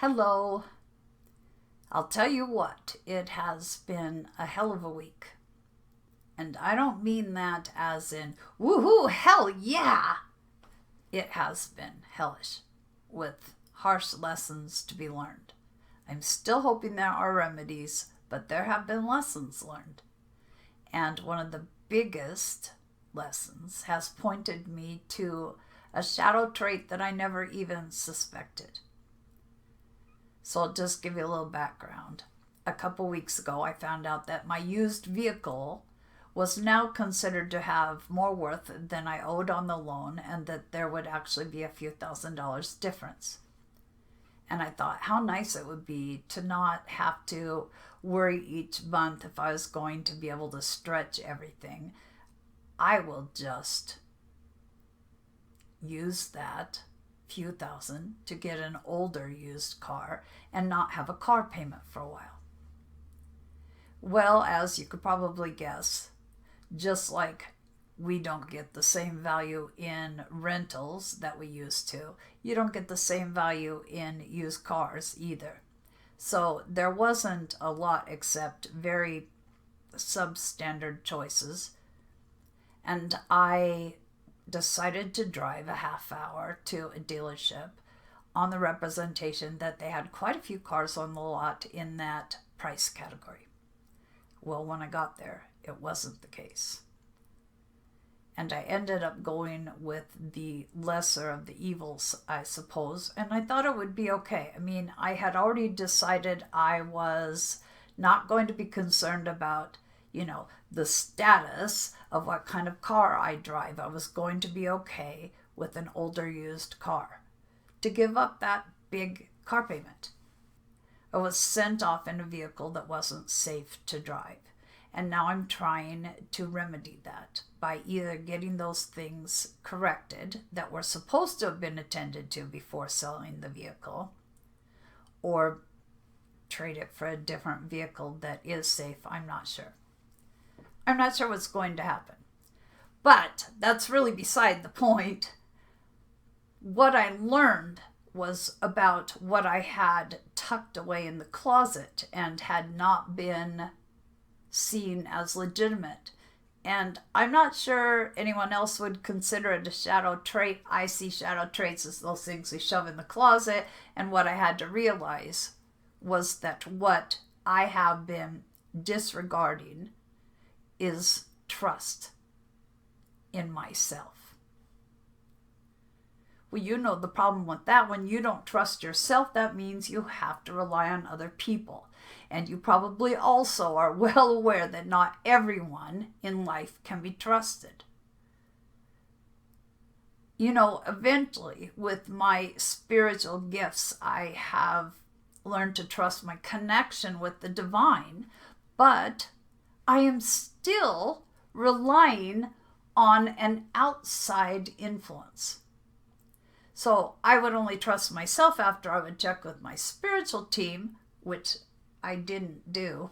Hello. I'll tell you what, it has been a hell of a week. And I don't mean that as in, woohoo, hell yeah! It has been hellish, with harsh lessons to be learned. I'm still hoping there are remedies, but there have been lessons learned. And one of the biggest lessons has pointed me to a shadow trait that I never even suspected. So I'll just give you a little background. A couple weeks ago, I found out that my used vehicle was now considered to have more worth than I owed on the loan, and that there would actually be a few $1,000s difference. And I thought how nice it would be to not have to worry each month if I was going to be able to stretch everything. I will just use that few thousand to get an older used car and not have a car payment for a while. Well, as you could probably guess, just like we don't get the same value in rentals that we used to, you don't get the same value in used cars either. So there wasn't a lot except very substandard choices. And I decided to drive a half hour to a dealership on the representation that they had quite a few cars on the lot in that price category. Well, when I got there, it wasn't the case. And I ended up going with the lesser of the evils, I suppose, and I thought it would be okay. I mean, I had already decided I was not going to be concerned about, the status of what kind of car I drive. I was going to be okay with an older used car. To give up that big car payment, I was sent off in a vehicle that wasn't safe to drive. And now I'm trying to remedy that by either getting those things corrected that were supposed to have been attended to before selling the vehicle, or trade it for a different vehicle that is safe. I'm not sure. I'm not sure what's going to happen. But that's really beside the point. What I learned was about what I had tucked away in the closet and had not been seen as legitimate. And I'm not sure anyone else would consider it a shadow trait. I see shadow traits as those things we shove in the closet. And what I had to realize was that what I have been disregarding is trust in myself. Well, you know the problem with that. When you don't trust yourself, that means you have to rely on other people. And you probably also are well aware that not everyone in life can be trusted. Eventually, with my spiritual gifts, I have learned to trust my connection with the divine, but I am still relying on an outside influence. So I would only trust myself after I would check with my spiritual team, which I didn't do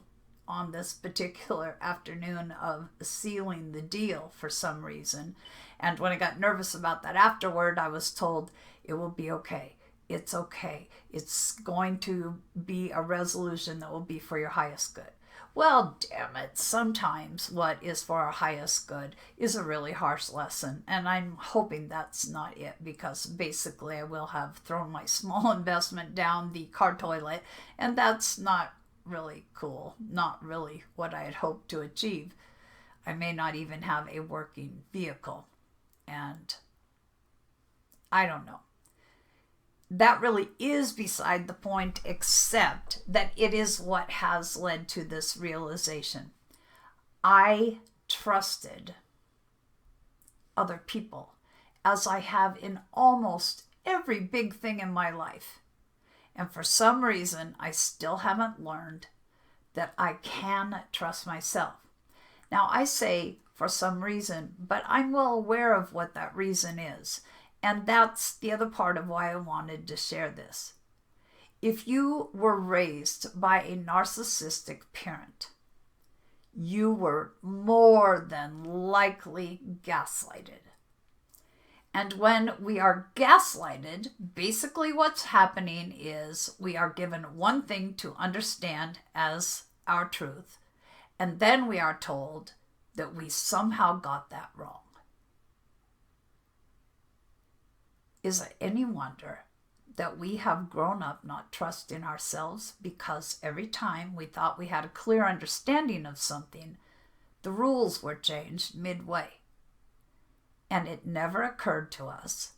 on this particular afternoon of sealing the deal for some reason. And when I got nervous about that afterward, I was told it will be okay. It's okay. It's going to be a resolution that will be for your highest good. Well, damn it, sometimes what is for our highest good is a really harsh lesson, and I'm hoping that's not it, because basically I will have thrown my small investment down the car toilet, and that's not really cool, not really what I had hoped to achieve. I may not even have a working vehicle, and I don't know. That really is beside the point, except that it is what has led to this realization. I trusted other people, as I have in almost every big thing in my life. And for some reason, I still haven't learned that I can trust myself. Now, I say for some reason, but I'm well aware of what that reason is. And that's the other part of why I wanted to share this. If you were raised by a narcissistic parent, you were more than likely gaslighted. And when we are gaslighted, basically what's happening is we are given one thing to understand as our truth, and then we are told that we somehow got that wrong. Is it any wonder that we have grown up not trusting ourselves, because every time we thought we had a clear understanding of something, the rules were changed midway? And it never occurred to us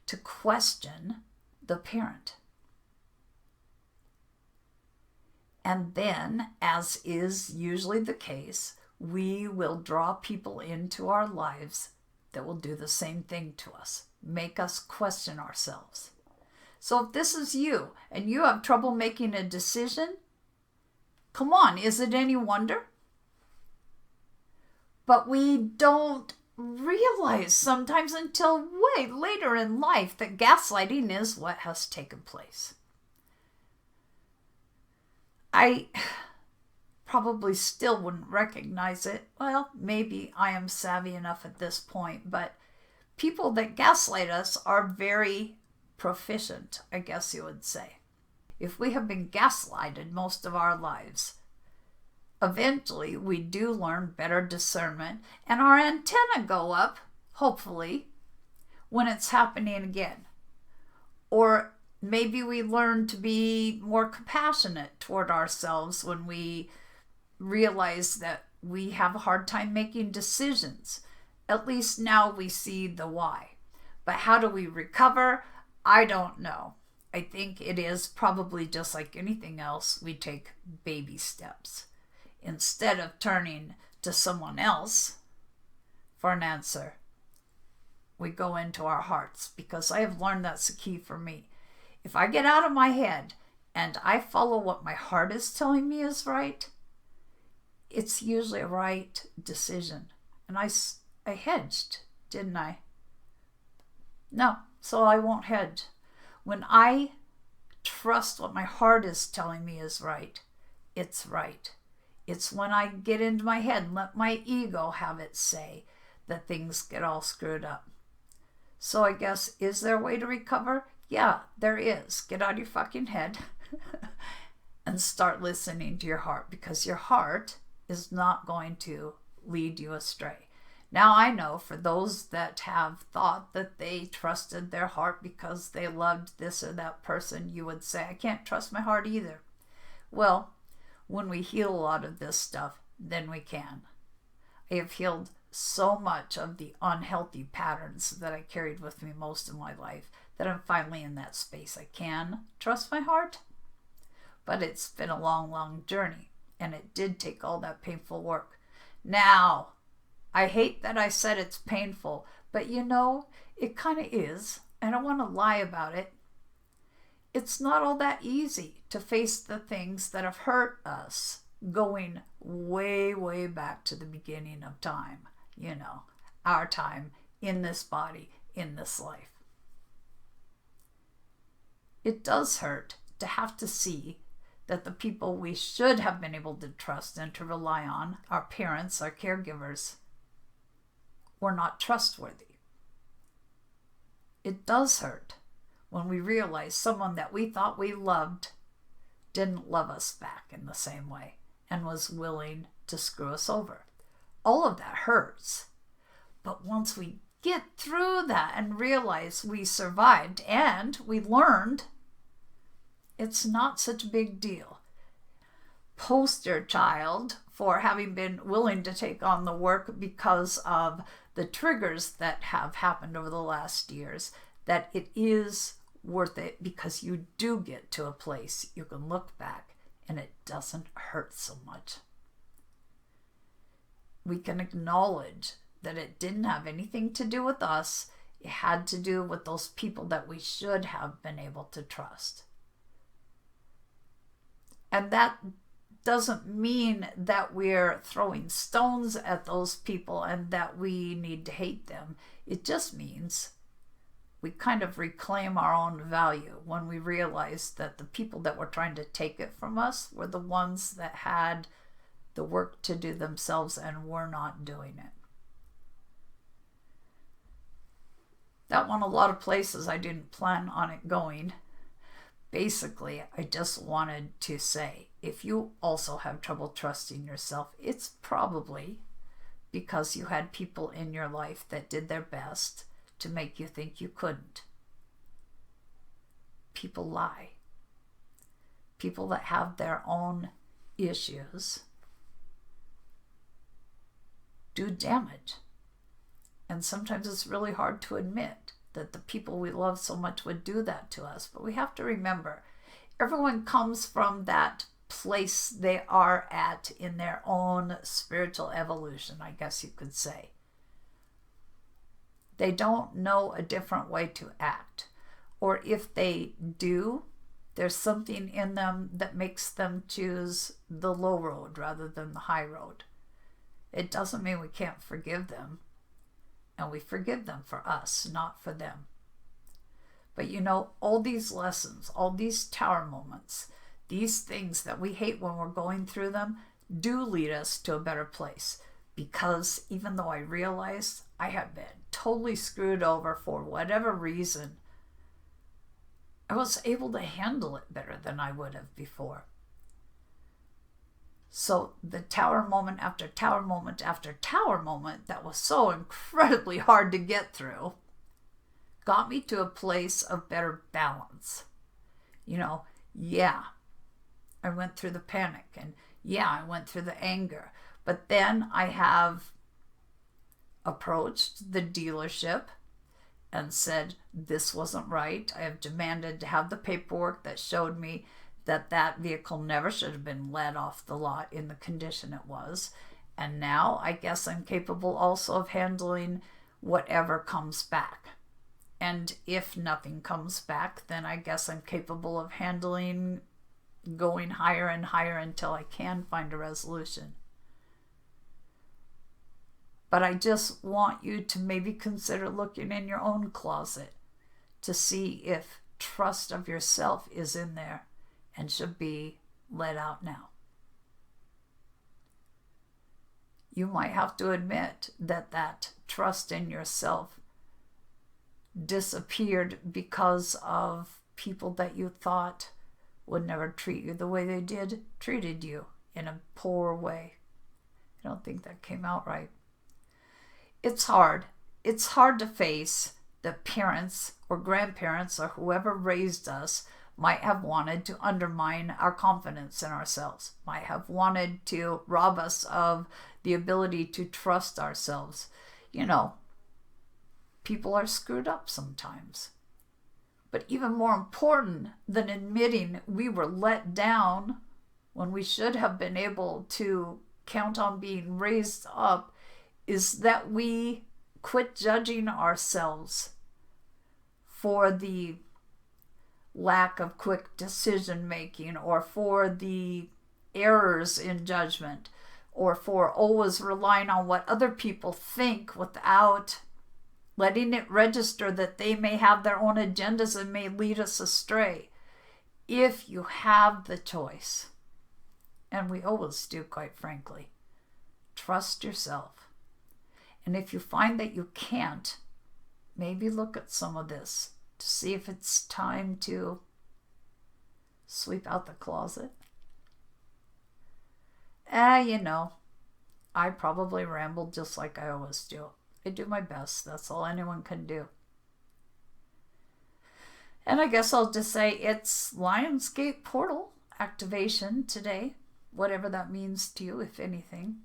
to question the parent. And then, as is usually the case, we will draw people into our lives that will do the same thing to us, make us question ourselves. So if this is you and you have trouble making a decision, come on, is it any wonder? But we don't realize sometimes until way later in life that gaslighting is what has taken place. I probably still wouldn't recognize it. Well, maybe I am savvy enough at this point, but people that gaslight us are very proficient, I guess you would say. If we have been gaslighted most of our lives, eventually we do learn better discernment, and our antenna go up, hopefully, when it's happening again. Or maybe we learn to be more compassionate toward ourselves when we realize that we have a hard time making decisions. At least now we see the why. But how do we recover? I don't know. I think it is probably just like anything else, we take baby steps. Instead of turning to someone else for an answer, we go into our hearts, because I have learned that's the key for me. If I get out of my head and I follow what my heart is telling me is right, it's usually a right decision. And I hedged, didn't I? No, so I won't hedge. When I trust what my heart is telling me is right, it's right. It's when I get into my head and let my ego have its say that things get all screwed up. So I guess, is there a way to recover? Yeah, there is. Get out of your fucking head and start listening to your heart, because your heart is not going to lead you astray. Now I know for those that have thought that they trusted their heart because they loved this or that person, you would say, I can't trust my heart either. Well, when we heal a lot of this stuff, then we can. I have healed so much of the unhealthy patterns that I carried with me most of my life that I'm finally in that space. I can trust my heart, but it's been a long, long journey, and it did take all that painful work. Now, I hate that I said it's painful, but it kind of is. I don't want to lie about it. It's not all that easy to face the things that have hurt us going way, way back to the beginning of time. Our time in this body, in this life. It does hurt to have to see that the people we should have been able to trust and to rely on, our parents, our caregivers, were not trustworthy. It does hurt when we realize someone that we thought we loved didn't love us back in the same way and was willing to screw us over. All of that hurts. But once we get through that and realize we survived and we learned, it's not such a big deal. Poster child for having been willing to take on the work because of the triggers that have happened over the last years, that it is worth it, because you do get to a place you can look back and it doesn't hurt so much. We can acknowledge that it didn't have anything to do with us. It had to do with those people that we should have been able to trust. And that doesn't mean that we're throwing stones at those people and that we need to hate them. It just means we kind of reclaim our own value when we realize that the people that were trying to take it from us were the ones that had the work to do themselves and were not doing it. That went a lot of places I didn't plan on it going. Basically, I just wanted to say, if you also have trouble trusting yourself, it's probably because you had people in your life that did their best to make you think you couldn't. People lie. People that have their own issues do damage. And sometimes it's really hard to admit that the people we love so much would do that to us. But we have to remember, everyone comes from that place they are at in their own spiritual evolution, I guess you could say. They don't know a different way to act. Or if they do, there's something in them that makes them choose the low road rather than the high road. It doesn't mean we can't forgive them. And we forgive them for us, not for them. But you know, all these lessons, all these tower moments, these things that we hate when we're going through them, do lead us to a better place. Because even though I realized I had been totally screwed over for whatever reason, I was able to handle it better than I would have before. So the tower moment after tower moment after tower moment that was so incredibly hard to get through got me to a place of better balance. You know, yeah, I went through the panic, and yeah, I went through the anger. But then I have approached the dealership and said, this wasn't right. I have demanded to have the paperwork that showed me that that vehicle never should have been let off the lot in the condition it was. And now I guess I'm capable also of handling whatever comes back. And if nothing comes back, then I guess I'm capable of handling going higher and higher until I can find a resolution. But I just want you to maybe consider looking in your own closet to see if trust of yourself is in there and should be let out now. You might have to admit that that trust in yourself disappeared because of people that you thought would never treat you the way they did, treated you in a poor way. I don't think that came out right. It's hard. It's hard to face that parents or grandparents or whoever raised us might have wanted to undermine our confidence in ourselves, might have wanted to rob us of the ability to trust ourselves. You know, people are screwed up sometimes. But even more important than admitting we were let down when we should have been able to count on being raised up is that we quit judging ourselves for the lack of quick decision making, or for the errors in judgment, or for always relying on what other people think without letting it register that they may have their own agendas and may lead us astray. If you have the choice, and we always do, quite frankly, trust yourself. And if you find that you can't, maybe look at some of this to see if it's time to sweep out the closet. You know, I probably rambled just like I always do. I do my best. That's all anyone can do. And I guess I'll just say it's Lionsgate portal activation today, whatever that means to you, if anything.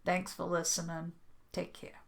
Thanks for listening. Take care.